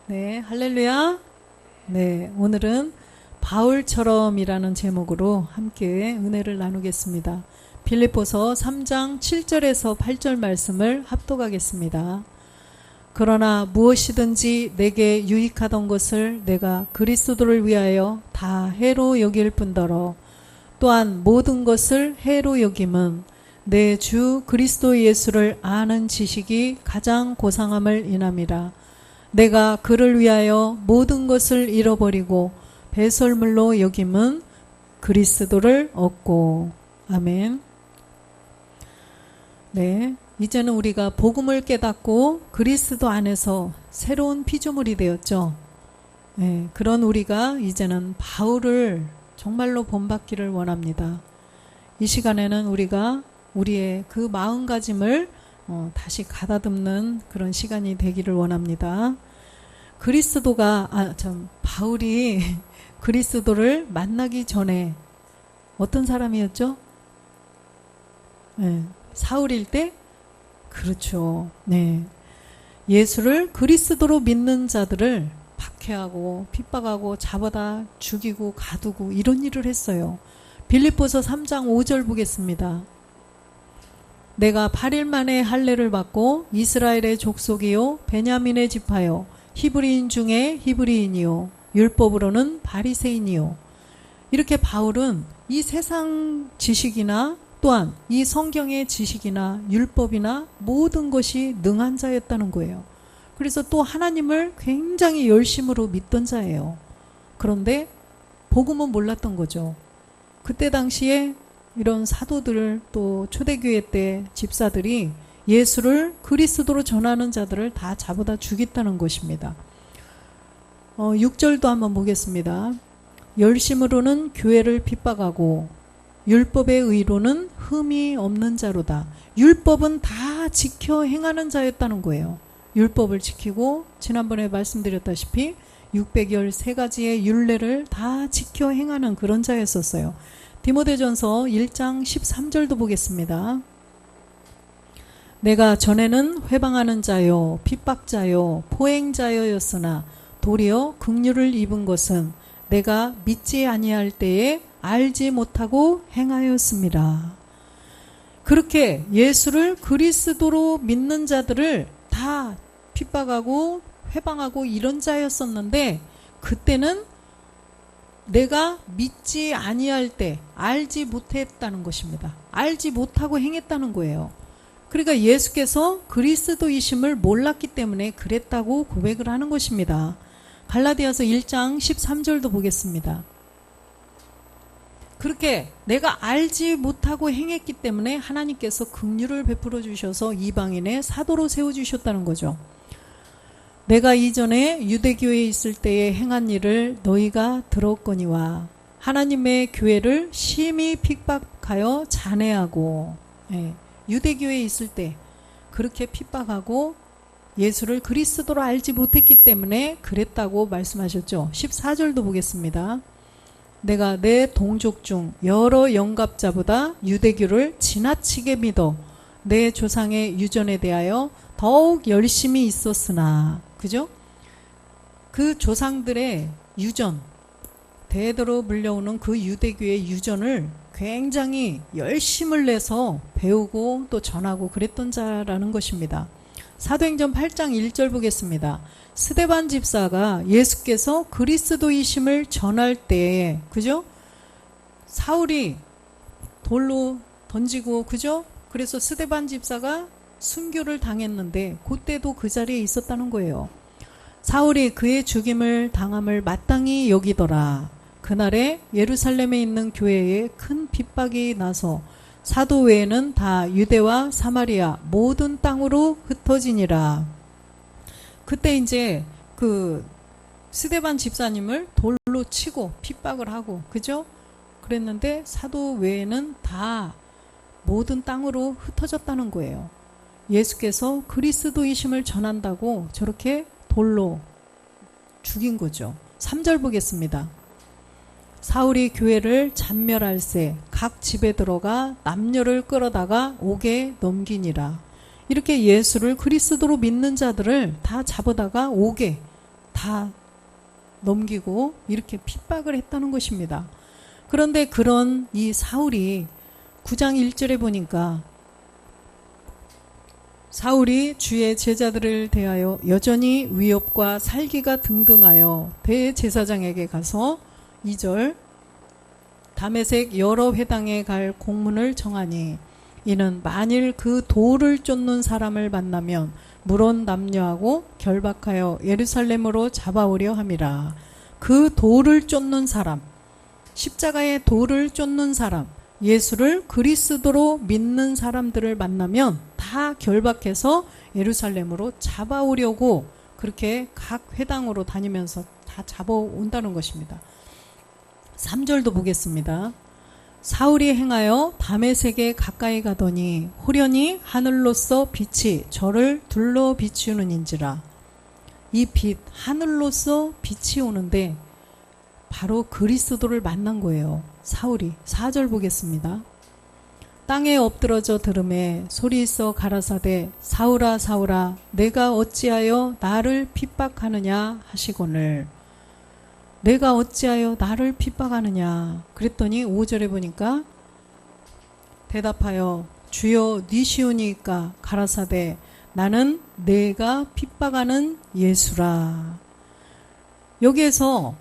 네, 할렐루야. 네, 오늘은 바울처럼이라는 제목으로 함께 은혜를 나누겠습니다. 빌립보서 3장 7절에서 8절 말씀을 합독하겠습니다. 그러나 무엇이든지 내게 유익하던 것을 내가 그리스도를 위하여 다 해로 여길 뿐더러 또한 모든 것을 해로 여김은 내 주 그리스도 예수를 아는 지식이 가장 고상함을 인함이라. 내가 그를 위하여 모든 것을 잃어버리고 배설물로 여김은 그리스도를 얻고. 아멘. 네, 이제는 우리가 복음을 깨닫고 그리스도 안에서 새로운 피조물이 되었죠. 네, 그런 우리가 이제는 바울을 정말로 본받기를 원합니다. 이 시간에는 우리가 우리의 그 마음가짐을 다시 가다듬는 그런 시간이 되기를 원합니다. 바울이 그리스도를 만나기 전에 어떤 사람이었죠? 네, 사울일 때? 그렇죠. 네. 예수를 그리스도로 믿는 자들을 박해하고 핍박하고 잡아다 죽이고 가두고 이런 일을 했어요. 빌립보서 3장 5절 보겠습니다. 내가 8일 만에 할례를 받고 이스라엘의 족속이요 베냐민의 지파요 히브리인 중에 히브리인이요 율법으로는 바리새인이요. 이렇게 바울은 이 세상 지식이나 또한 이 성경의 지식이나 율법이나 모든 것이 능한 자였다는 거예요. 그래서 또 하나님을 굉장히 열심으로 믿던 자예요. 그런데 복음은 몰랐던 거죠. 그때 당시에 이런 사도들 또 초대교회 때 집사들이 예수를 그리스도로 전하는 자들을 다 잡아다 죽였다는 것입니다. 6절도 한번 보겠습니다. 열심으로는 교회를 핍박하고 율법의 의로는 흠이 없는 자로다. 율법은 다 지켜 행하는 자였다는 거예요. 율법을 지키고 지난번에 말씀드렸다시피 613가지의 율례를 다 지켜 행하는 그런 자였었어요. 디모데전서 1장 13절도 보겠습니다. 내가 전에는 회방하는 자요 핍박자요 포행자였으나 도리어 긍휼을 입은 것은 내가 믿지 아니할 때에 알지 못하고 행하였습니다. 그렇게 예수를 그리스도로 믿는 자들을 다 핍박하고 회방하고 이런 자였었는데 그때는 내가 믿지 아니할 때 알지 못했다는 것입니다. 알지 못하고 행했다는 거예요. 그러니까 예수께서 그리스도이심을 몰랐기 때문에 그랬다고 고백을 하는 것입니다. 갈라디아서 1장 13절도 보겠습니다. 그렇게 내가 알지 못하고 행했기 때문에 하나님께서 긍휼을 베풀어 주셔서 이방인의 사도로 세워주셨다는 거죠. 내가 이전에 유대교회에 있을 때에 행한 일을 너희가 들었거니와 하나님의 교회를 심히 핍박하여 잔해하고, 유대교회에 있을 때 그렇게 핍박하고 예수를 그리스도로 알지 못했기 때문에 그랬다고 말씀하셨죠. 14절도 보겠습니다. 내가 내 동족 중 여러 영갑자보다 유대교를 지나치게 믿어 내 조상의 유전에 대하여 더욱 열심히 있었으나, 그죠? 그 조상들의 유전, 대대로 물려오는 그 유대교의 유전을 굉장히 열심을 내서 배우고 또 전하고 그랬던 자라는 것입니다. 사도행전 8장 1절 보겠습니다. 스데반 집사가 예수께서 그리스도이심을 전할 때에, 그죠? 사울이 돌로 던지고, 그죠? 그래서 스데반 집사가 순교를 당했는데 그때도 그 자리에 있었다는 거예요. 사울이 그의 죽임을 당함을 마땅히 여기더라. 그날에 예루살렘에 있는 교회에 큰 핍박이 나서 사도 외에는 다 유대와 사마리아 모든 땅으로 흩어지니라. 그때 이제 그 스데반 집사님을 돌로 치고 핍박을 하고, 그죠? 그랬는데 사도 외에는 다 모든 땅으로 흩어졌다는 거예요. 예수께서 그리스도이심을 전한다고 저렇게 돌로 죽인 거죠. 3절 보겠습니다. 사울이 교회를 잔멸할세 각 집에 들어가 남녀를 끌어다가 옥에 넘기니라. 이렇게 예수를 그리스도로 믿는 자들을 다 잡아다가 옥에 다 넘기고 이렇게 핍박을 했다는 것입니다. 그런데 그런 이 사울이 9장 1절에 보니까 사울이 주의 제자들을 대하여 여전히 위협과 살기가 등등하여 대제사장에게 가서 2절 다메섹 여러 회당에 갈 공문을 정하니 이는 만일 그 돌을 쫓는 사람을 만나면 물론 남녀하고 결박하여 예루살렘으로 잡아오려 함이라. 그 돌을 쫓는 사람, 십자가의 돌을 쫓는 사람, 예수를 그리스도로 믿는 사람들을 만나면 다 결박해서 예루살렘으로 잡아오려고 그렇게 각 회당으로 다니면서 다 잡아온다는 것입니다. 3절도 보겠습니다. 사울이 행하여 다메섹에 가까이 가더니 호련히 하늘로서 빛이 저를 둘러 비추는인지라. 이 빛, 하늘로서 빛이 오는데 바로 그리스도를 만난 거예요. 사울이. 4절 보겠습니다. 땅에 엎드러져 들음에 소리 있어 가라사대 사울아 사울아 내가 어찌하여 나를 핍박하느냐 하시거늘. 내가 어찌하여 나를 핍박하느냐. 그랬더니 5절에 보니까 대답하여 주여 니시오니까 가라사대 나는 내가 핍박하는 예수라. 여기에서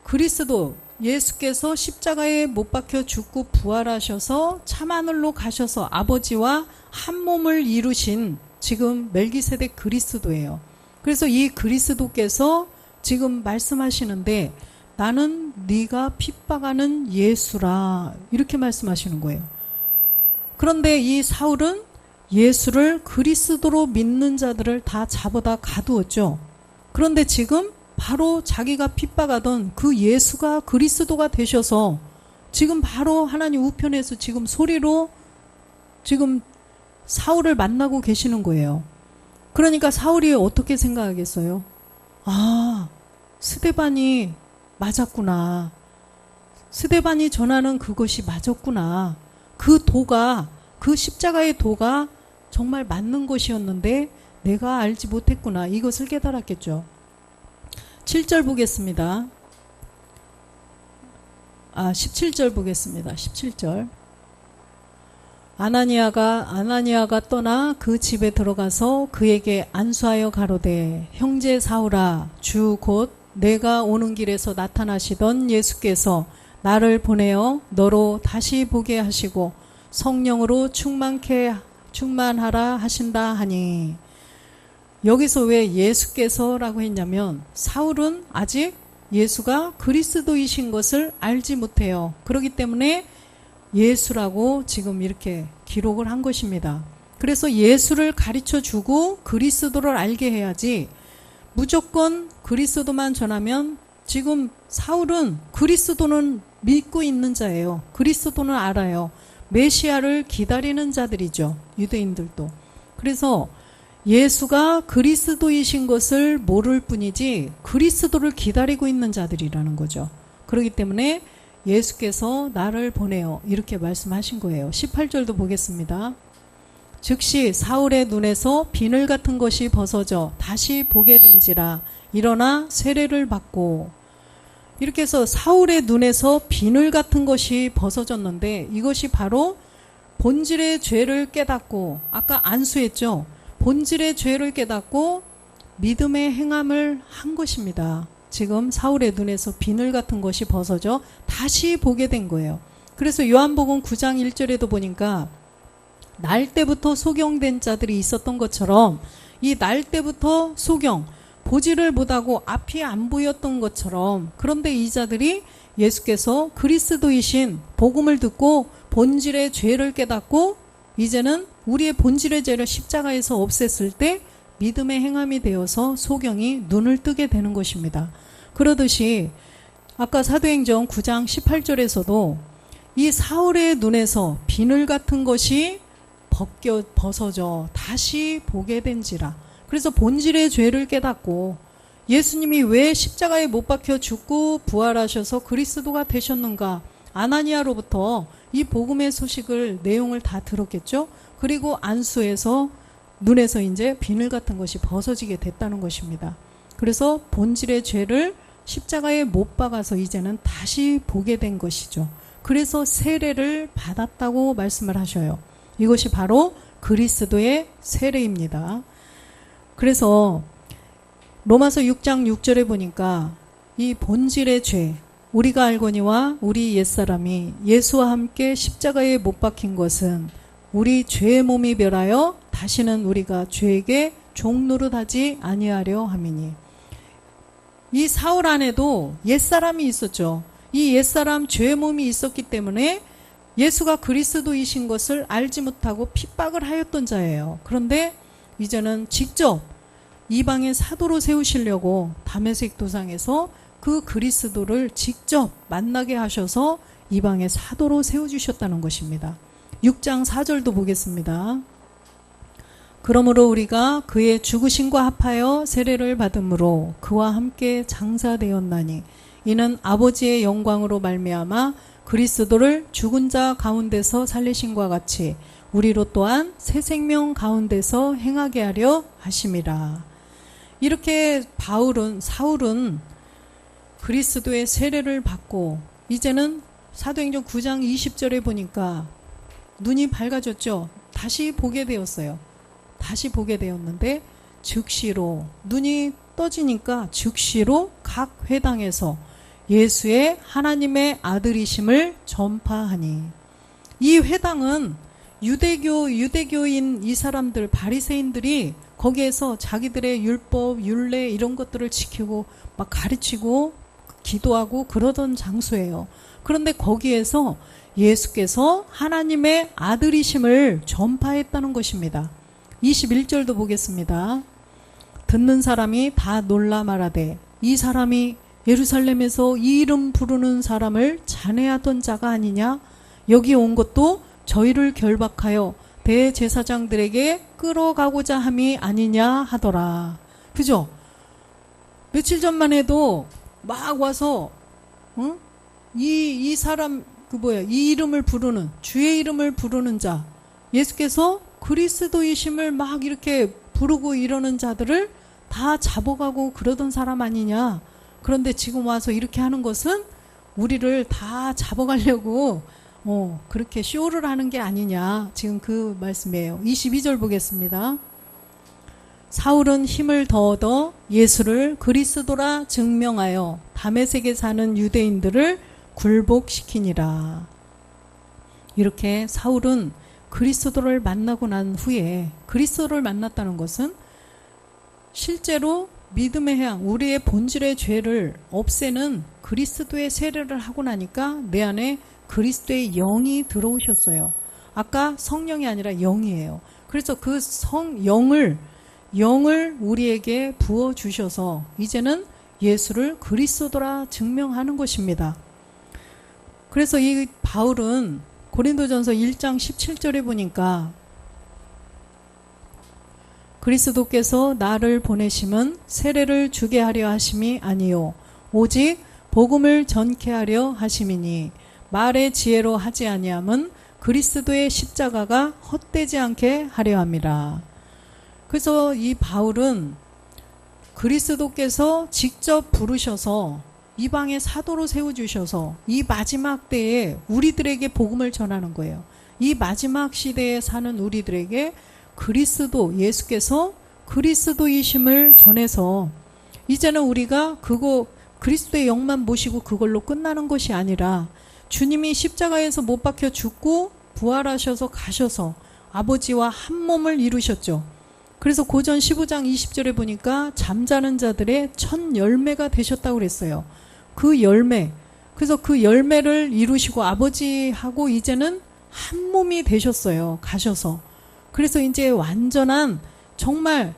그리스도 예수께서 십자가에 못 박혀 죽고 부활하셔서 참하늘로 가셔서 아버지와 한 몸을 이루신 지금 멜기세덱 그리스도예요. 그래서 이 그리스도께서 지금 말씀하시는데 나는 네가 핍박하는 예수라 이렇게 말씀하시는 거예요. 그런데 이 사울은 예수를 그리스도로 믿는 자들을 다 잡아다 가두었죠. 그런데 지금 바로 자기가 핍박하던 그 예수가 그리스도가 되셔서 지금 바로 하나님 우편에서 지금 소리로 지금 사울을 만나고 계시는 거예요. 그러니까 사울이 어떻게 생각하겠어요? 아, 스데반이 맞았구나. 스데반이 전하는 그것이 맞았구나. 그 도가, 그 십자가의 도가 정말 맞는 것이었는데 내가 알지 못했구나. 이것을 깨달았겠죠. 7절 보겠습니다. 17절 보겠습니다. 17절. 아나니아가 떠나 그 집에 들어가서 그에게 안수하여 가로되 형제 사울아 주 곧 내가 오는 길에서 나타나시던 예수께서 나를 보내어 너로 다시 보게 하시고 성령으로 충만하라 하신다 하니. 여기서 왜 예수께서라고 했냐면 사울은 아직 예수가 그리스도이신 것을 알지 못해요. 그렇기 때문에 예수라고 지금 이렇게 기록을 한 것입니다. 그래서 예수를 가르쳐 주고 그리스도를 알게 해야지 무조건 그리스도만 전하면 지금 사울은 그리스도는 믿고 있는 자예요. 그리스도는 알아요. 메시아를 기다리는 자들이죠. 유대인들도. 그래서 예수가 그리스도이신 것을 모를 뿐이지 그리스도를 기다리고 있는 자들이라는 거죠. 그렇기 때문에 예수께서 나를 보내어 이렇게 말씀하신 거예요. 18절도 보겠습니다. 즉시 사울의 눈에서 비늘 같은 것이 벗어져 다시 보게 된지라 일어나 세례를 받고. 이렇게 해서 사울의 눈에서 비늘 같은 것이 벗어졌는데 이것이 바로 본질의 죄를 깨닫고 아까 안수했죠. 본질의 죄를 깨닫고 믿음의 행함을 한 것입니다. 지금 사울의 눈에서 비늘 같은 것이 벗어져 다시 보게 된 거예요. 그래서 요한복음 9장 1절에도 보니까 날 때부터 소경된 자들이 있었던 것처럼 이 날 때부터 소경, 보지를 못하고 앞이 안 보였던 것처럼 그런데 이 자들이 예수께서 그리스도이신 복음을 듣고 본질의 죄를 깨닫고 이제는 우리의 본질의 죄를 십자가에서 없앴을 때 믿음의 행함이 되어서 소경이 눈을 뜨게 되는 것입니다. 그러듯이 아까 사도행전 9장 18절에서도 이 사울의 눈에서 비늘 같은 것이 벗어져 다시 보게 된지라. 그래서 본질의 죄를 깨닫고 예수님이 왜 십자가에 못 박혀 죽고 부활하셔서 그리스도가 되셨는가. 아나니아로부터 이 복음의 소식을 내용을 다 들었겠죠. 그리고 안수해서 눈에서 이제 비늘 같은 것이 벗어지게 됐다는 것입니다. 그래서 본질의 죄를 십자가에 못 박아서 이제는 다시 보게 된 것이죠. 그래서 세례를 받았다고 말씀을 하셔요. 이것이 바로 그리스도의 세례입니다. 그래서 로마서 6장 6절에 보니까 이 본질의 죄, 우리가 알거니와 우리 옛사람이 예수와 함께 십자가에 못 박힌 것은 우리 죄의 몸이 멸하여 다시는 우리가 죄에게 종노릇하지 아니하려 함이니. 이 사울 안에도 옛사람이 있었죠. 이 옛사람 죄의 몸이 있었기 때문에 예수가 그리스도이신 것을 알지 못하고 핍박을 하였던 자예요. 그런데 이제는 직접 이방의 사도로 세우시려고 다메섹 도상에서 그 그리스도를 직접 만나게 하셔서 이방의 사도로 세워주셨다는 것입니다. 6장 4절도 보겠습니다. 그러므로 우리가 그의 죽으심과 합하여 세례를 받음으로 그와 함께 장사되었나니 이는 아버지의 영광으로 말미암아 그리스도를 죽은 자 가운데서 살리심과 같이 우리로 또한 새 생명 가운데서 행하게 하려 하심이라. 이렇게 사울은 그리스도의 세례를 받고 이제는 사도행전 9장 20절에 보니까 눈이 밝아졌죠. 다시 보게 되었어요. 다시 보게 되었는데 즉시로 눈이 떠지니까 즉시로 각 회당에서 예수의 하나님의 아들이심을 전파하니, 이 회당은 유대교인 이 사람들 바리새인들이 거기에서 자기들의 율법, 율례 이런 것들을 지키고 막 가르치고 기도하고 그러던 장소예요. 그런데 거기에서 예수께서 하나님의 아들이심을 전파했다는 것입니다. 21절도 보겠습니다. 듣는 사람이 다 놀라 말하되 이 사람이 예루살렘에서 이 이름 부르는 사람을 잔해하던 자가 아니냐? 여기 온 것도 저희를 결박하여 대제사장들에게 끌어가고자 함이 아니냐 하더라. 그죠? 며칠 전만 해도 막 와서 이 사람 이 이름을 부르는, 주의 이름을 부르는 자, 예수께서 그리스도이심을 막 이렇게 부르고 이러는 자들을 다 잡아가고 그러던 사람 아니냐. 그런데 지금 와서 이렇게 하는 것은 우리를 다 잡아가려고 그렇게 쇼를 하는 게 아니냐. 지금 그 말씀이에요. 22절 보겠습니다. 사울은 힘을 더 얻어 예수를 그리스도라 증명하여 다메섹에 사는 유대인들을 굴복시키니라. 이렇게 사울은 그리스도를 만나고 난 후에, 그리스도를 만났다는 것은 실제로 믿음의 향, 우리의 본질의 죄를 없애는 그리스도의 세례를 하고 나니까 내 안에 그리스도의 영이 들어오셨어요. 아까 성령이 아니라 영이에요. 그래서 그 영을 우리에게 부어주셔서 이제는 예수를 그리스도라 증명하는 것입니다. 그래서 이 바울은 고린도전서 1장 17절에 보니까 그리스도께서 나를 보내심은 세례를 주게 하려 하심이 아니요 오직 복음을 전케 하려 하심이니 말의 지혜로 하지 아니함은 그리스도의 십자가가 헛되지 않게 하려 함이라. 그래서 이 바울은 그리스도께서 직접 부르셔서 이방의 사도로 세워주셔서 이 마지막 때에 우리들에게 복음을 전하는 거예요. 이 마지막 시대에 사는 우리들에게 그리스도, 예수께서 그리스도이심을 전해서 이제는 우리가 그리스도의 영만 모시고 그걸로 끝나는 것이 아니라 주님이 십자가에서 못 박혀 죽고 부활하셔서 가셔서 아버지와 한 몸을 이루셨죠. 그래서 고전 15장 20절에 보니까 잠자는 자들의 첫 열매가 되셨다고 그랬어요. 그 열매, 그래서 그 열매를 이루시고 아버지하고 이제는 한 몸이 되셨어요. 가셔서. 그래서 이제 정말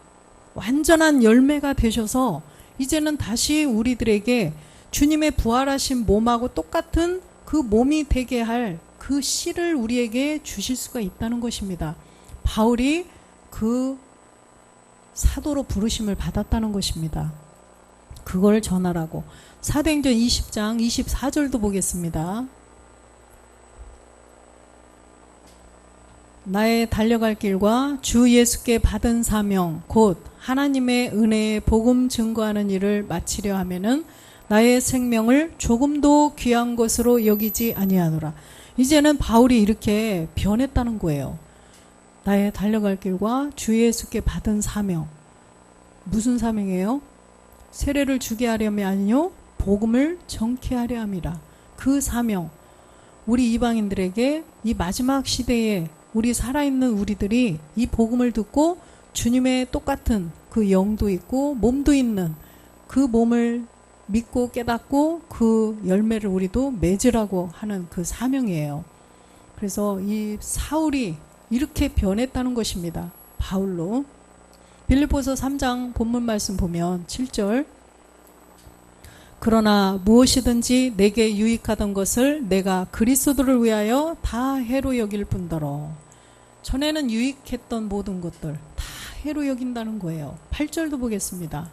완전한 열매가 되셔서 이제는 다시 우리들에게 주님의 부활하신 몸하고 똑같은 그 몸이 되게 할 그 씨를 우리에게 주실 수가 있다는 것입니다. 바울이 그 사도로 부르심을 받았다는 것입니다. 그걸 전하라고. 사도행전 20장 24절도 보겠습니다. 나의 달려갈 길과 주 예수께 받은 사명 곧 하나님의 은혜의 복음 증거하는 일을 마치려 하면은 나의 생명을 조금도 귀한 것으로 여기지 아니하노라. 이제는 바울이 이렇게 변했다는 거예요. 나의 달려갈 길과 주 예수께 받은 사명. 무슨 사명이에요? 세례를 주게 하려면 아니요, 복음을 전케 하려 함이라. 그 사명, 우리 이방인들에게 이 마지막 시대에 우리 살아있는 우리들이 이 복음을 듣고 주님의 똑같은 그 영도 있고 몸도 있는 그 몸을 믿고 깨닫고 그 열매를 우리도 맺으라고 하는 그 사명이에요. 그래서 이 사울이 이렇게 변했다는 것입니다. 바울로. 빌립보서 3장 본문 말씀 보면 7절, 그러나 무엇이든지 내게 유익하던 것을 내가 그리스도를 위하여 다 해로 여길 뿐더러. 전에는 유익했던 모든 것들 다 해로 여긴다는 거예요. 8절도 보겠습니다.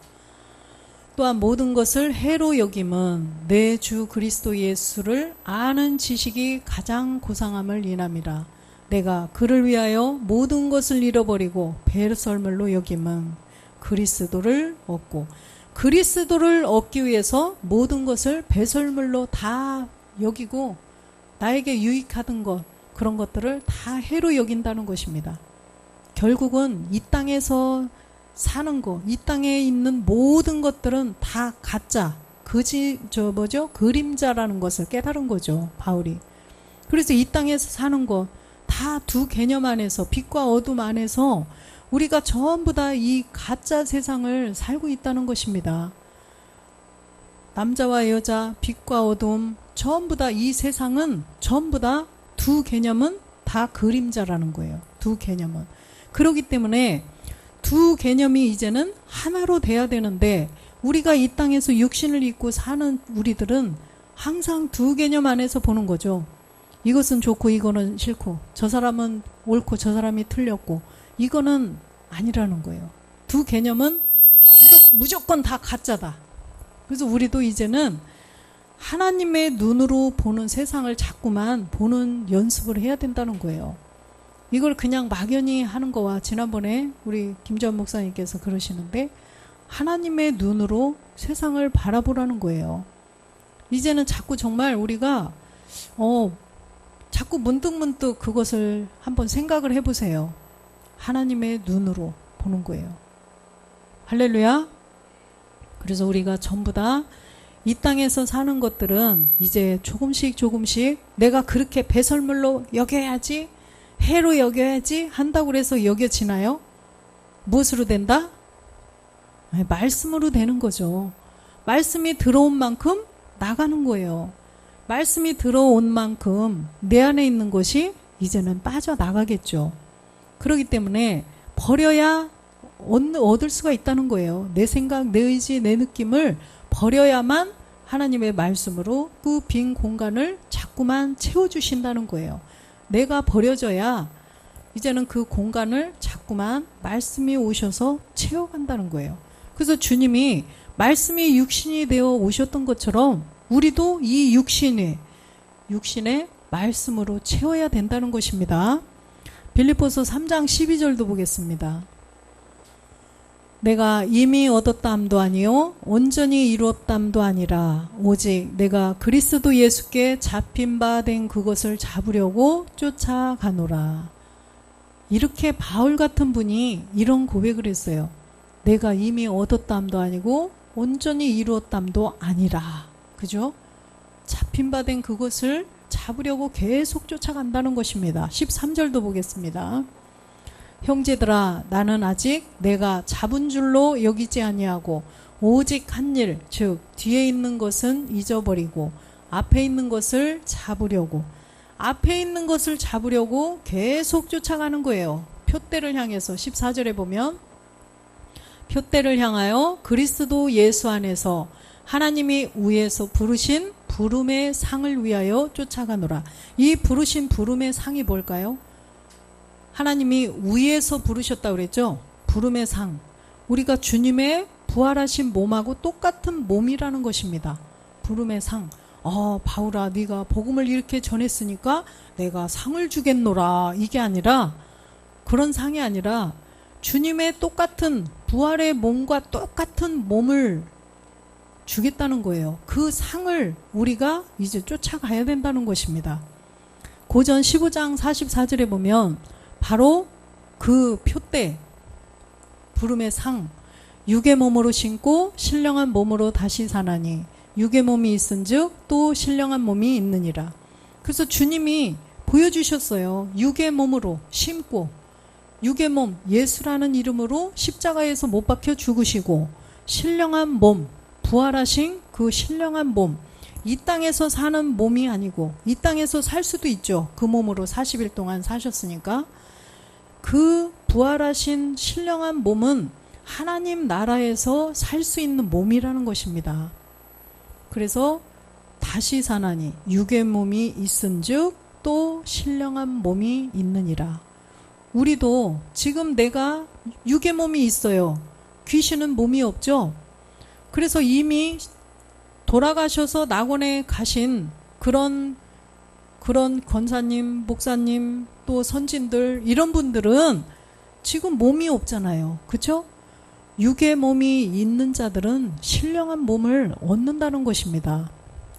또한 모든 것을 해로 여김은 내 주 그리스도 예수를 아는 지식이 가장 고상함을 인함이라. 내가 그를 위하여 모든 것을 잃어버리고 배설물로 여김은 그리스도를 얻고, 그리스도를 얻기 위해서 모든 것을 배설물로 다 여기고 나에게 유익하던 것, 그런 것들을 다 해로 여긴다는 것입니다. 결국은 이 땅에서 사는 것, 이 땅에 있는 모든 것들은 다 가짜, 그림자라는 것을 깨달은 거죠, 바울이. 그래서 이 땅에서 사는 것, 다 두 개념 안에서, 빛과 어둠 안에서 우리가 전부 다 이 가짜 세상을 살고 있다는 것입니다. 남자와 여자, 빛과 어둠, 전부 다 이 세상은 전부 다 두 개념은 다 그림자라는 거예요. 두 개념은. 그렇기 때문에 두 개념이 이제는 하나로 돼야 되는데, 우리가 이 땅에서 육신을 입고 사는 우리들은 항상 두 개념 안에서 보는 거죠. 이것은 좋고 이거는 싫고, 저 사람은 옳고 저 사람이 틀렸고, 이거는 아니라는 거예요. 두 개념은 무조건 다 가짜다. 그래서 우리도 이제는 하나님의 눈으로 보는 세상을 자꾸만 보는 연습을 해야 된다는 거예요. 이걸 그냥 막연히 하는 거와, 지난번에 우리 김전 목사님께서 그러시는데, 하나님의 눈으로 세상을 바라보라는 거예요. 이제는 자꾸 정말 우리가 자꾸 문득문득 그것을 한번 생각을 해보세요. 하나님의 눈으로 보는 거예요. 할렐루야. 그래서 우리가 전부 다 이 땅에서 사는 것들은 이제 조금씩 내가 그렇게 배설물로 여겨야지, 해로 여겨야지 한다고 해서 여겨지나요? 무엇으로 된다? 말씀으로 되는 거죠. 말씀이 들어온 만큼 나가는 거예요. 말씀이 들어온 만큼 내 안에 있는 것이 이제는 빠져나가겠죠. 그렇기 때문에 버려야 얻을 수가 있다는 거예요. 내 생각, 내 의지, 내 느낌을 버려야만 하나님의 말씀으로 그 빈 공간을 자꾸만 채워주신다는 거예요. 내가 버려져야 이제는 그 공간을 자꾸만 말씀이 오셔서 채워간다는 거예요. 그래서 주님이 말씀이 육신이 되어 오셨던 것처럼 우리도 이 육신의 말씀으로 채워야 된다는 것입니다. 빌립보서 3장 12절도 보겠습니다. 내가 이미 얻었담도 아니요 온전히 이루었담도 아니라 오직 내가 그리스도 예수께 잡힌 바 된 그것을 잡으려고 쫓아가노라. 이렇게 바울 같은 분이 이런 고백을 했어요. 내가 이미 얻었담도 아니고 온전히 이루었담도 아니라. 그죠? 잡힌 바 된 그것을 잡으려고 계속 쫓아간다는 것입니다. 13절도 보겠습니다. 형제들아, 나는 아직 내가 잡은 줄로 여기지 아니하고 오직 한 일, 즉 뒤에 있는 것은 잊어버리고 앞에 있는 것을 잡으려고 계속 쫓아가는 거예요. 표대를 향해서. 14절에 보면 표대를 향하여 그리스도 예수 안에서 하나님이 위에서 부르신 부름의 상을 위하여 쫓아가노라. 이 부르신 부름의 상이 뭘까요? 하나님이 위에서 부르셨다고 그랬죠? 부름의 상. 우리가 주님의 부활하신 몸하고 똑같은 몸이라는 것입니다. 부름의 상. 바울아, 네가 복음을 이렇게 전했으니까 내가 상을 주겠노라. 이게 아니라, 그런 상이 아니라 주님의 똑같은 부활의 몸과 똑같은 몸을 주겠다는 거예요. 그 상을 우리가 이제 쫓아가야 된다는 것입니다. 고전 15장 44절에 보면 바로 그 표대, 부름의 상, 육의 몸으로 신고 신령한 몸으로 다시 사나니 육의 몸이 있은즉 또 신령한 몸이 있느니라. 그래서 주님이 보여주셨어요. 육의 몸으로 심고 육의 몸 예수라는 이름으로 십자가에서 못 박혀 죽으시고 신령한 몸, 부활하신 그 신령한 몸, 이 땅에서 사는 몸이 아니고 이 땅에서 살 수도 있죠. 그 몸으로 40일 동안 사셨으니까. 그 부활하신 신령한 몸은 하나님 나라에서 살 수 있는 몸이라는 것입니다. 그래서 다시 사나니 육의 몸이 있은즉 또 신령한 몸이 있느니라. 우리도 지금 내가 육의 몸이 있어요. 귀신은 몸이 없죠. 그래서 이미 돌아가셔서 낙원에 가신 그런 권사님, 목사님, 또 선진들, 이런 분들은 지금 몸이 없잖아요. 그렇죠? 육의 몸이 있는 자들은 신령한 몸을 얻는다는 것입니다.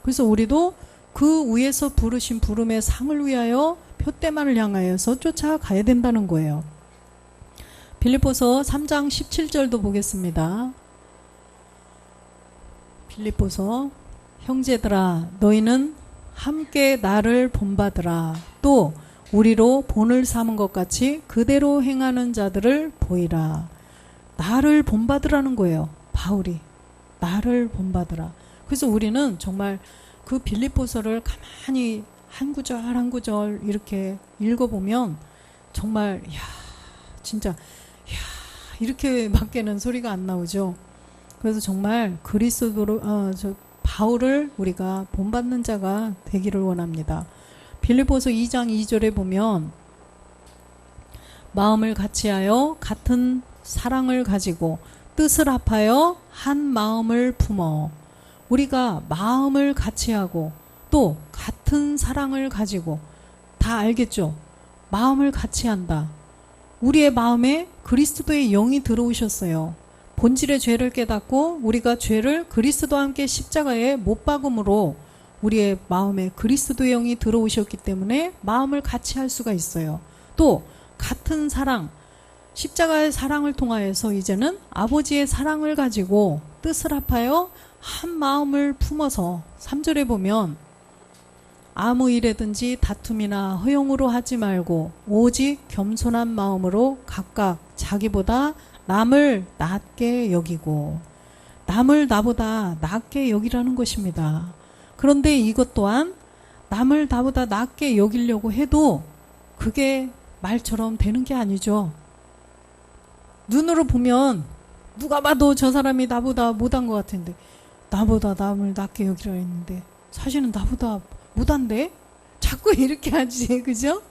그래서 우리도 그 위에서 부르신 부름의 상을 위하여 표대만을 향하여서 쫓아가야 된다는 거예요. 빌립보서 3장 17절도 보겠습니다. 빌립보서 형제들아 너희는 함께 나를 본받으라. 또 우리로 본을 삼은 것 같이 그대로 행하는 자들을 보이라. 나를 본받으라는 거예요. 바울이 나를 본받으라. 그래서 우리는 정말 그 빌립보서를 가만히 한 구절 한 구절 이렇게 읽어보면 정말 진짜 이렇게 밖에는 소리가 안 나오죠. 그래서 정말 그리스도로 바울을 우리가 본받는 자가 되기를 원합니다. 빌립보서 2장 2절에 보면 마음을 같이하여 같은 사랑을 가지고 뜻을 합하여 한 마음을 품어. 우리가 마음을 같이하고 또 같은 사랑을 가지고, 다 알겠죠? 마음을 같이한다. 우리의 마음에 그리스도의 영이 들어오셨어요. 본질의 죄를 깨닫고 우리가 죄를 그리스도와 함께 십자가에 못 박음으로 우리의 마음에 그리스도의 영이 들어오셨기 때문에 마음을 같이 할 수가 있어요. 또 같은 사랑, 십자가의 사랑을 통하여서 이제는 아버지의 사랑을 가지고 뜻을 합하여 한 마음을 품어서 3절에 보면 아무 일에든지 다툼이나 허용으로 하지 말고 오직 겸손한 마음으로 각각 자기보다 남을 낮게 여기고, 남을 나보다 낮게 여기라는 것입니다. 그런데 이것 또한 남을 나보다 낮게 여기려고 해도 그게 말처럼 되는 게 아니죠. 눈으로 보면 누가 봐도 저 사람이 나보다 못한 것 같은데, 나보다 남을 낮게 여기라 했는데 사실은 나보다 못한데? 자꾸 이렇게 하지, 그죠?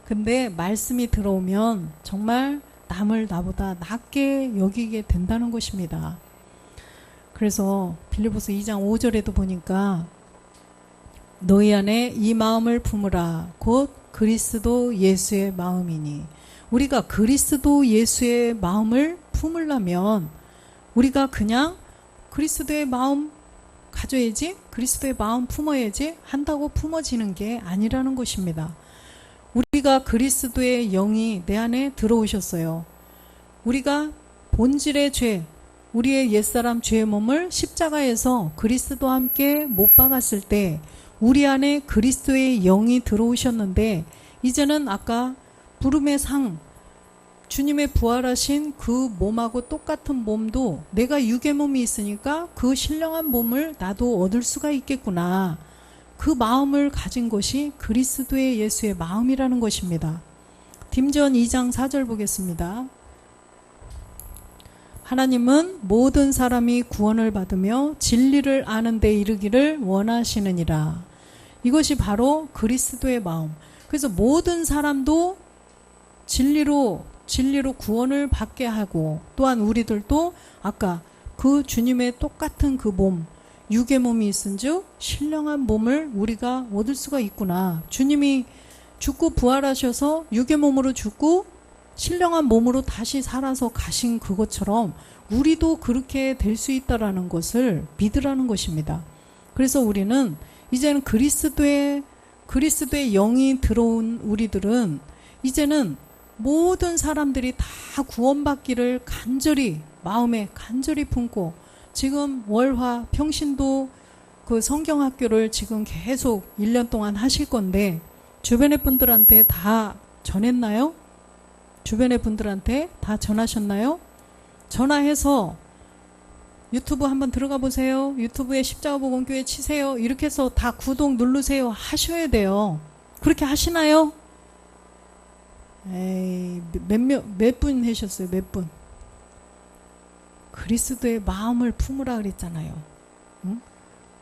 근데 말씀이 들어오면 정말 남을 나보다 낮게 여기게 된다는 것입니다. 그래서 빌립보서 2장 5절에도 보니까 너희 안에 이 마음을 품으라 곧 그리스도 예수의 마음이니, 우리가 그리스도 예수의 마음을 품으려면 우리가 그냥 그리스도의 마음 가져야지, 그리스도의 마음 품어야지 한다고 품어지는 게 아니라는 것입니다. 우리가 그리스도의 영이 내 안에 들어오셨어요. 우리가 본질의 죄, 우리의 옛사람 죄의 몸을 십자가에서 그리스도와 함께 못 박았을 때 우리 안에 그리스도의 영이 들어오셨는데, 이제는 아까 부름의 상, 주님의 부활하신 그 몸하고 똑같은 몸도 내가 육의 몸이 있으니까 그 신령한 몸을 나도 얻을 수가 있겠구나. 그 마음을 가진 것이 그리스도의 예수의 마음이라는 것입니다. 딤전 2장 4절 보겠습니다. 하나님은 모든 사람이 구원을 받으며 진리를 아는 데 이르기를 원하시느니라. 이것이 바로 그리스도의 마음. 그래서 모든 사람도 진리로 구원을 받게 하고, 또한 우리들도 아까 그 주님의 똑같은 그 몸, 육의 몸이 있은즉 신령한 몸을 우리가 얻을 수가 있구나. 주님이 죽고 부활하셔서 육의 몸으로 죽고 신령한 몸으로 다시 살아서 가신 그것처럼 우리도 그렇게 될 수 있다라는 것을 믿으라는 것입니다. 그래서 우리는 이제는 그리스도의 영이 들어온 우리들은 이제는 모든 사람들이 다 구원받기를 간절히 마음에 간절히 품고, 지금 월화 평신도 그 성경학교를 지금 계속 1년 동안 하실 건데 주변의 분들한테 다 전했나요? 주변의 분들한테 다 전하셨나요? 전화해서 유튜브 한번 들어가 보세요. 유튜브에 십자가복음교회 치세요. 이렇게 해서 다 구독 누르세요. 하셔야 돼요. 그렇게 하시나요? 에이, 몇 분 하셨어요? 몇 분? 그리스도의 마음을 품으라 그랬잖아요. 응?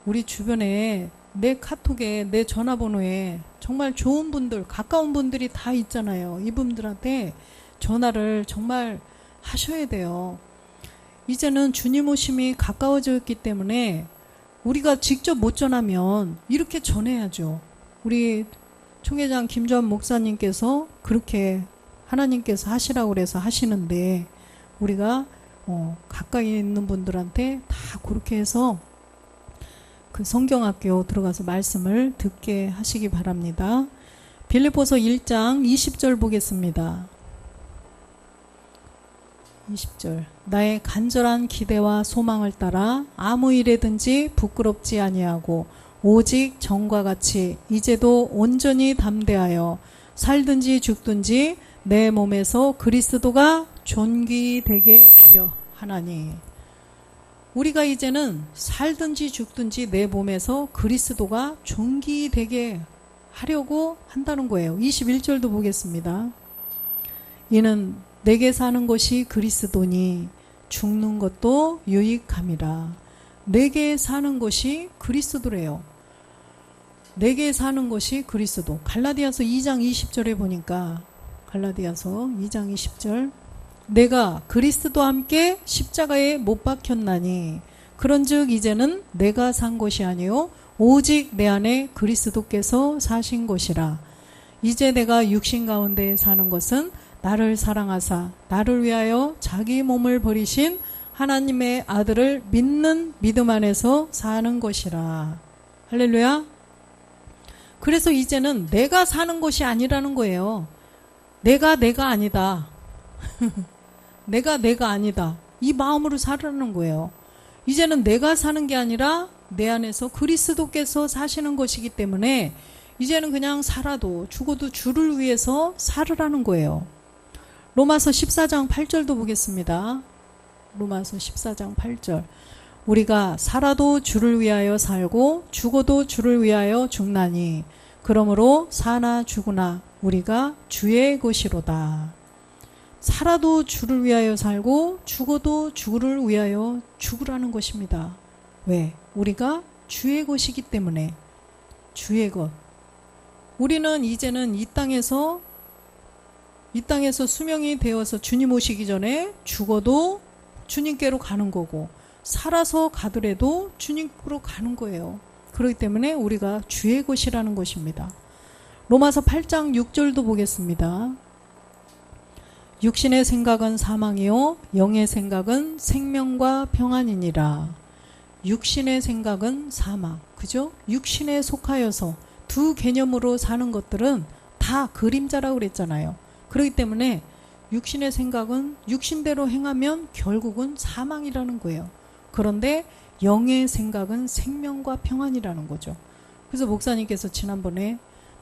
우리 주변에 내 카톡에 내 전화번호에 정말 좋은 분들, 가까운 분들이 다 있잖아요. 이분들한테 전화를 정말 하셔야 돼요. 이제는 주님 오심이 가까워졌기 때문에 우리가 직접 못 전하면 이렇게 전해야죠. 우리 총회장 김조한 목사님께서 그렇게 하나님께서 하시라고 그래서 하시는데 우리가 가까이 있는 분들한테 다 그렇게 해서 그 성경학교 들어가서 말씀을 듣게 하시기 바랍니다. 빌립보서 1장 20절 보겠습니다. 20절. 나의 간절한 기대와 소망을 따라 아무 일에든지 부끄럽지 아니하고 오직 전과 같이 이제도 온전히 담대하여 살든지 죽든지 내 몸에서 그리스도가 존귀되게 하려 하나니. 우리가 이제는 살든지 죽든지 내 몸에서 그리스도가 존귀되게 하려고 한다는 거예요. 21절도 보겠습니다. 이는 내게 사는 것이 그리스도니 죽는 것도 유익함이라. 내게 사는 것이 그리스도래요. 내게 사는 것이 그리스도. 갈라디아서 2장 20절에 보니까, 갈라디아서 2장 20절, 내가 그리스도와 함께 십자가에 못 박혔나니 그런즉 이제는 내가 산 것이 아니요 오직 내 안에 그리스도께서 사신 것이라. 이제 내가 육신 가운데 사는 것은 나를 사랑하사 나를 위하여 자기 몸을 버리신 하나님의 아들을 믿는 믿음 안에서 사는 것이라. 할렐루야. 그래서 이제는 내가 사는 것이 아니라는 거예요. 내가 아니다. 내가 아니다. 이 마음으로 살아가는 거예요. 이제는 내가 사는 게 아니라 내 안에서 그리스도께서 사시는 것이기 때문에 이제는 그냥 살아도 죽어도 주를 위해서 살으라는 거예요. 로마서 14장 8절도 보겠습니다. 로마서 14장 8절. 우리가 살아도 주를 위하여 살고 죽어도 주를 위하여 죽나니 그러므로 사나 죽으나 우리가 주의 것이로다. 살아도 주를 위하여 살고 죽어도 주를 위하여 죽으라는 것입니다. 왜? 우리가 주의 것이기 때문에. 주의 것. 우리는 이제는 이 땅에서 수명이 되어서 주님 오시기 전에 죽어도 주님께로 가는 거고 살아서 가더라도 주님께로 가는 거예요. 그렇기 때문에 우리가 주의 것이라는 것입니다. 로마서 8장 6절도 보겠습니다. 육신의 생각은 사망이요 영의 생각은 생명과 평안이니라. 육신의 생각은 사망. 그죠? 육신에 속하여서 두 개념으로 사는 것들은 다 그림자라고 그랬잖아요. 그렇기 때문에 육신의 생각은 육신대로 행하면 결국은 사망이라는 거예요. 그런데 영의 생각은 생명과 평안이라는 거죠. 그래서 목사님께서 지난번에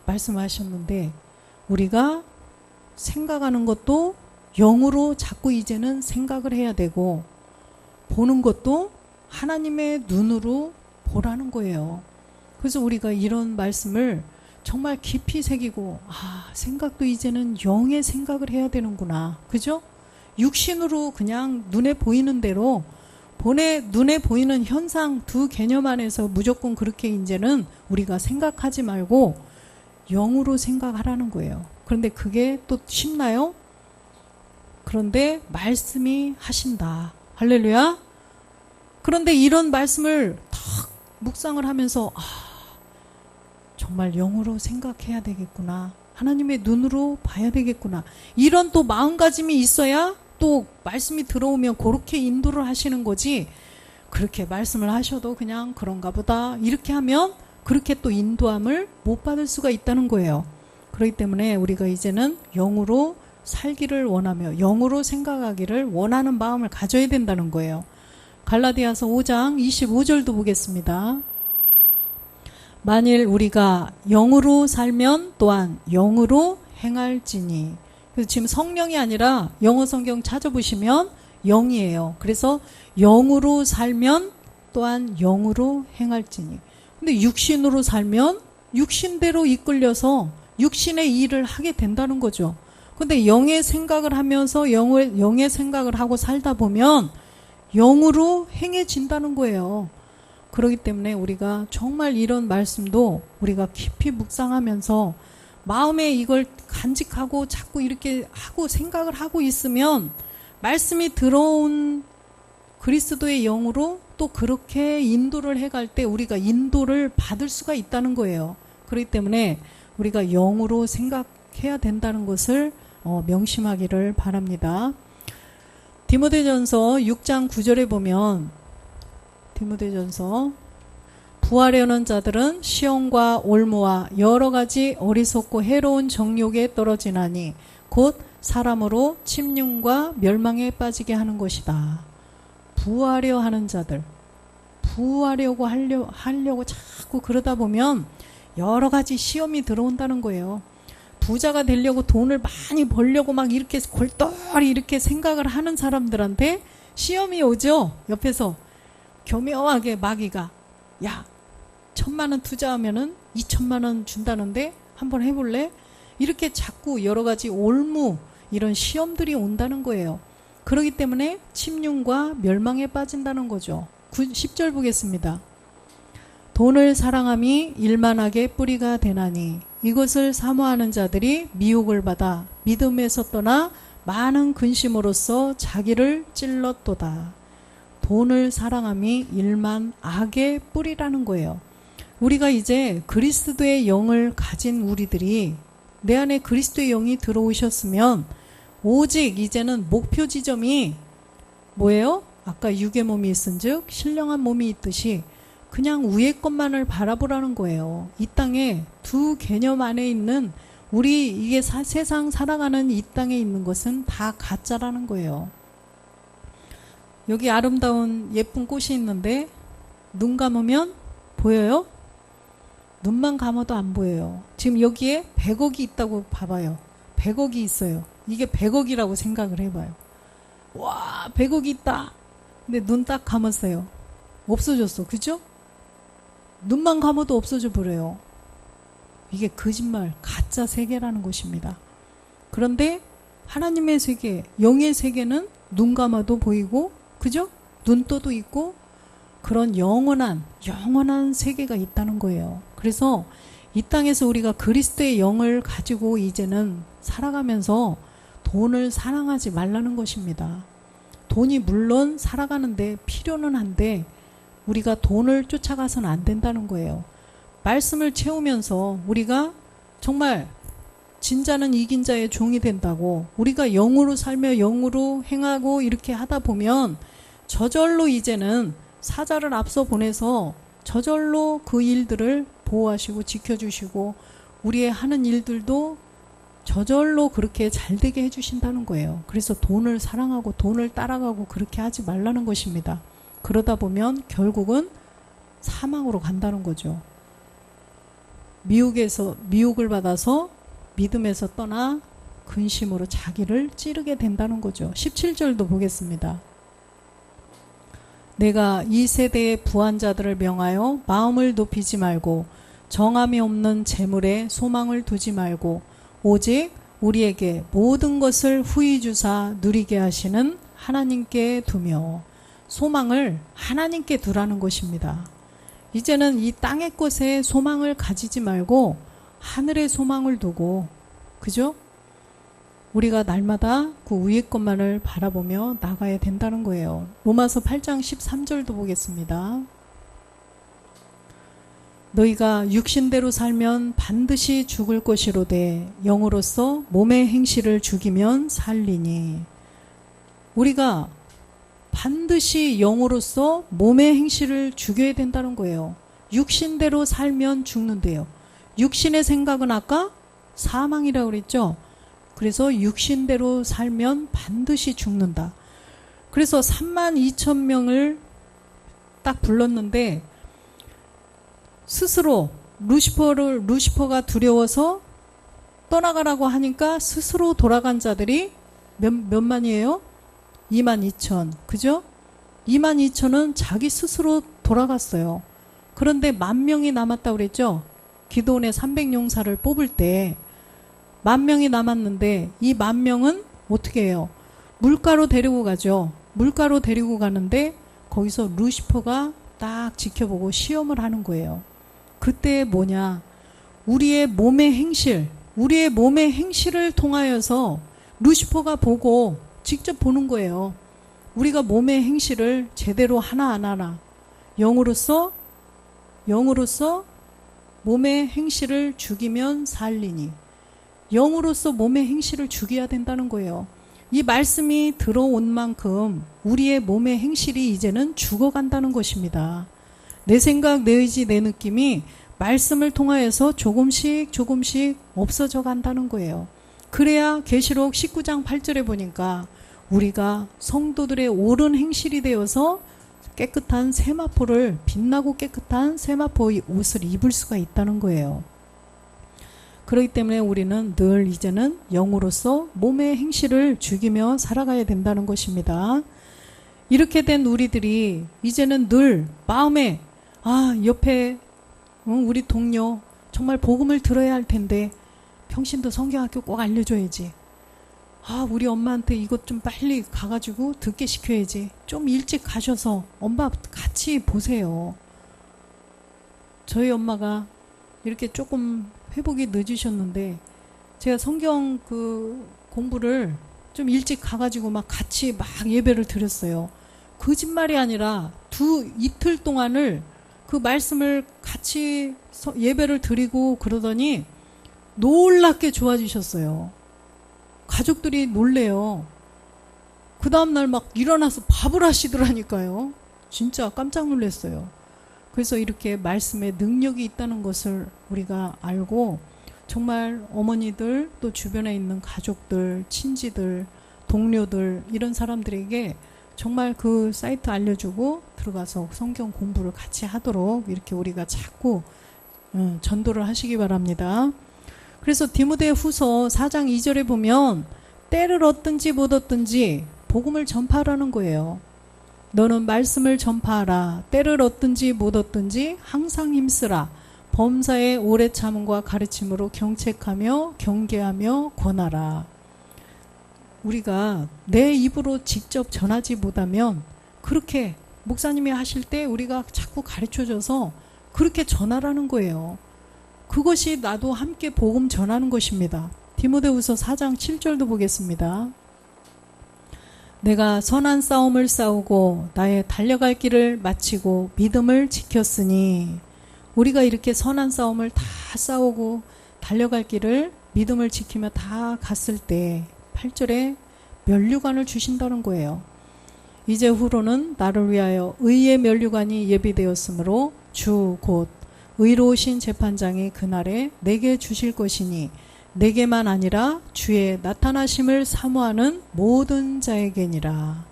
말씀하셨는데 우리가 생각하는 것도 영으로 자꾸 이제는 생각을 해야 되고 보는 것도 하나님의 눈으로 보라는 거예요. 그래서 우리가 이런 말씀을 정말 깊이 새기고 생각도 이제는 영의 생각을 해야 되는구나. 그죠? 육신으로 그냥 눈에 보이는 대로 눈에 보이는 현상 두 개념 안에서 무조건 그렇게 이제는 우리가 생각하지 말고 영으로 생각하라는 거예요. 그런데 그게 또 쉽나요? 그런데 말씀이 하신다. 할렐루야. 그런데 이런 말씀을 탁 묵상을 하면서 정말 영으로 생각해야 되겠구나. 하나님의 눈으로 봐야 되겠구나. 이런 또 마음가짐이 있어야 또 말씀이 들어오면 그렇게 인도를 하시는 거지. 그렇게 말씀을 하셔도 그냥 그런가 보다 이렇게 하면 그렇게 또 인도함을 못 받을 수가 있다는 거예요. 그렇기 때문에 우리가 이제는 영으로 살기를 원하며 영으로 생각하기를 원하는 마음을 가져야 된다는 거예요. 갈라디아서 5장 25절도 보겠습니다. 만일 우리가 영으로 살면 또한 영으로 행할지니. 그래서 지금 성령이 아니라 영어 성경 찾아보시면 영이에요. 그래서 영으로 살면 또한 영으로 행할지니. 근데 육신으로 살면 육신대로 이끌려서 육신의 일을 하게 된다는 거죠. 근데 영의 생각을 하면서 영의 생각을 하고 살다 보면 영으로 행해진다는 거예요. 그렇기 때문에 우리가 정말 이런 말씀도 우리가 깊이 묵상하면서 마음에 이걸 간직하고 자꾸 이렇게 하고 생각을 하고 있으면 말씀이 들어온 그리스도의 영으로 또 그렇게 인도를 해갈 때 우리가 인도를 받을 수가 있다는 거예요. 그렇기 때문에 우리가 영으로 생각해야 된다는 것을 명심하기를 바랍니다. 디모데전서 6장 9절에 보면 디모데전서 부하려는 자들은 시험과 올무와 여러 가지 어리석고 해로운 정욕에 떨어지나니 곧 사람으로 침륜과 멸망에 빠지게 하는 것이다. 부하려 하는 자들, 부하려고 하려고 자꾸 그러다 보면 여러 가지 시험이 들어온다는 거예요. 부자가 되려고 돈을 많이 벌려고 막 이렇게 골똘히 이렇게 생각을 하는 사람들한테 시험이 오죠. 옆에서 교묘하게 마귀가 야 1,000,000원 투자하면은 2,000,000원 준다는데 한번 해볼래? 이렇게 자꾸 여러 가지 올무 이런 시험들이 온다는 거예요. 그렇기 때문에 침륜과 멸망에 빠진다는 거죠. 10절 보겠습니다. 돈을 사랑함이 일만하게 뿌리가 되나니 이것을 사모하는 자들이 미혹을 받아 믿음에서 떠나 많은 근심으로써 자기를 찔렀도다. 돈을 사랑함이 일만 악의 뿌리라는 거예요. 우리가 이제 그리스도의 영을 가진 우리들이 내 안에 그리스도의 영이 들어오셨으면 오직 이제는 목표 지점이 뭐예요? 아까 육의 몸이 있은즉 신령한 몸이 있듯이 그냥 위의 것만을 바라보라는 거예요. 이 땅에 두 개념 안에 있는 우리 이게 세상 살아가는 이 땅에 있는 것은 다 가짜라는 거예요. 여기 아름다운 예쁜 꽃이 있는데 눈 감으면 보여요? 눈만 감아도 안 보여요. 지금 여기에 100억이 있다고 봐봐요. 100억이 있어요. 이게 100억이라고 생각을 해봐요. 와 100억이 있다. 근데 눈 딱 감았어요. 없어졌어. 그죠? 눈만 감아도 없어져 버려요. 이게 거짓말, 가짜 세계라는 것입니다. 그런데 하나님의 세계, 영의 세계는 눈 감아도 보이고, 그죠? 눈떠도 있고, 그런 영원한 세계가 있다는 거예요. 그래서 이 땅에서 우리가 그리스도의 영을 가지고 이제는 살아가면서 돈을 사랑하지 말라는 것입니다. 돈이 물론 살아가는데 필요는 한데 우리가 돈을 쫓아가서는 안 된다는 거예요. 말씀을 채우면서 우리가 정말 진자는 이긴 자의 종이 된다고 우리가 영으로 살며 영으로 행하고 이렇게 하다 보면 저절로 이제는 사자를 앞서 보내서 저절로 그 일들을 보호하시고 지켜주시고 우리의 하는 일들도 저절로 그렇게 잘 되게 해주신다는 거예요. 그래서 돈을 사랑하고 돈을 따라가고 그렇게 하지 말라는 것입니다. 그러다 보면 결국은 사망으로 간다는 거죠. 미혹을 받아서 믿음에서 떠나 근심으로 자기를 찌르게 된다는 거죠. 17절도 보겠습니다. 내가 이 세대의 부한 자들을 명하여 마음을 높이지 말고 정함이 없는 재물에 소망을 두지 말고 오직 우리에게 모든 것을 후히 주사 누리게 하시는 하나님께 두며 소망을 하나님께 두라는 것입니다. 이제는 이 땅의 것에 소망을 가지지 말고 하늘의 소망을 두고, 그죠? 우리가 날마다 그 위의 것만을 바라보며 나가야 된다는 거예요. 로마서 8장 13절도 보겠습니다. 너희가 육신대로 살면 반드시 죽을 것이로되 영으로서 몸의 행실을 죽이면 살리니. 우리가 반드시 영으로서 몸의 행실을 죽여야 된다는 거예요. 육신대로 살면 죽는데요. 육신의 생각은 아까 사망이라고 그랬죠. 그래서 육신대로 살면 반드시 죽는다. 그래서 32,000명을 딱 불렀는데 스스로 루시퍼가 두려워서 떠나가라고 하니까 스스로 돌아간 자들이 몇만이에요? 22,000. 그죠? 22,000은 자기 스스로 돌아갔어요. 그런데 10,000명이 남았다고 그랬죠? 기도원의 300용사를 뽑을 때 10,000명이 남았는데 이 10,000명은 어떻게 해요? 물가로 데리고 가죠. 물가로 데리고 가는데 거기서 루시퍼가 딱 지켜보고 시험을 하는 거예요. 그때 뭐냐? 우리의 몸의 행실을 통하여서 루시퍼가 보고 직접 보는 거예요. 우리가 몸의 행실을 제대로 하나 안 하나. 영으로서 몸의 행실을 죽이면 살리니. 영으로서 몸의 행실을 죽여야 된다는 거예요. 이 말씀이 들어온 만큼 우리의 몸의 행실이 이제는 죽어간다는 것입니다. 내 생각, 내 의지, 내 느낌이 말씀을 통하여서 조금씩 없어져 간다는 거예요. 그래야 계시록 19장 8절에 보니까 우리가 성도들의 옳은 행실이 되어서 깨끗한 세마포를, 빛나고 깨끗한 세마포의 옷을 입을 수가 있다는 거예요. 그렇기 때문에 우리는 늘 이제는 영으로서 몸의 행실을 죽이며 살아가야 된다는 것입니다. 이렇게 된 우리들이 이제는 늘 마음에 옆에 우리 동료 정말 복음을 들어야 할 텐데 평신도 성경학교 꼭 알려줘야지. 우리 엄마한테 이것 좀 빨리 가가지고 듣게 시켜야지. 좀 일찍 가셔서 엄마 같이 보세요. 저희 엄마가 이렇게 조금 회복이 늦으셨는데 제가 성경 공부를 좀 일찍 가가지고 같이 예배를 드렸어요. 거짓말이 아니라 이틀 동안을 그 말씀을 같이 예배를 드리고 그러더니 놀랍게 좋아지셨어요. 가족들이 놀래요. 그 다음날 일어나서 밥을 하시더라니까요. 진짜 깜짝 놀랐어요. 그래서 이렇게 말씀에 능력이 있다는 것을 우리가 알고 정말 어머니들 또 주변에 있는 가족들, 친지들, 동료들 이런 사람들에게 정말 그 사이트 알려주고 들어가서 성경 공부를 같이 하도록 이렇게 우리가 자꾸 전도를 하시기 바랍니다. 그래서 디모데후서 4장 2절에 보면 때를 얻든지 못 얻든지 복음을 전파하라는 거예요. 너는 말씀을 전파하라. 때를 얻든지 못 얻든지 항상 힘쓰라. 범사의 오래 참음과 가르침으로 경책하며 경계하며 권하라. 우리가 내 입으로 직접 전하지 못하면 그렇게 목사님이 하실 때 우리가 자꾸 가르쳐줘서 그렇게 전하라는 거예요. 그것이 나도 함께 복음 전하는 것입니다. 디모데후서 4장 7절도 보겠습니다. 내가 선한 싸움을 싸우고 나의 달려갈 길을 마치고 믿음을 지켰으니. 우리가 이렇게 선한 싸움을 다 싸우고 달려갈 길을 믿음을 지키며 다 갔을 때 8절에 면류관을 주신다는 거예요. 이제 후로는 나를 위하여 의의 면류관이 예비되었으므로 주 곧 의로우신 재판장이 그날에 내게 주실 것이니 내게만 아니라 주의 나타나심을 사모하는 모든 자에게니라.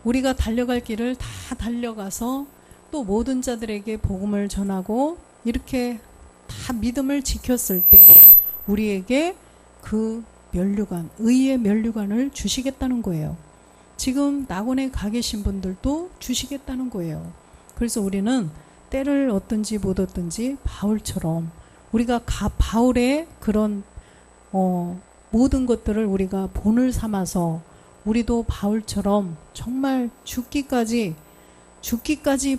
우리가 달려갈 길을 다 달려가서 또 모든 자들에게 복음을 전하고 이렇게 다 믿음을 지켰을 때 우리에게 그 면류관, 의의 면류관을 주시겠다는 거예요. 지금 낙원에 가 계신 분들도 주시겠다는 거예요. 그래서 우리는 때를 얻든지 못 얻든지 바울처럼 우리가 바울의 그런 모든 것들을 우리가 본을 삼아서 우리도 바울처럼 정말 죽기까지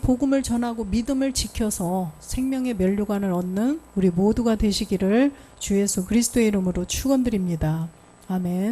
복음을 전하고 믿음을 지켜서 생명의 면류관을 얻는 우리 모두가 되시기를 주 예수 그리스도의 이름으로 축원드립니다. 아멘.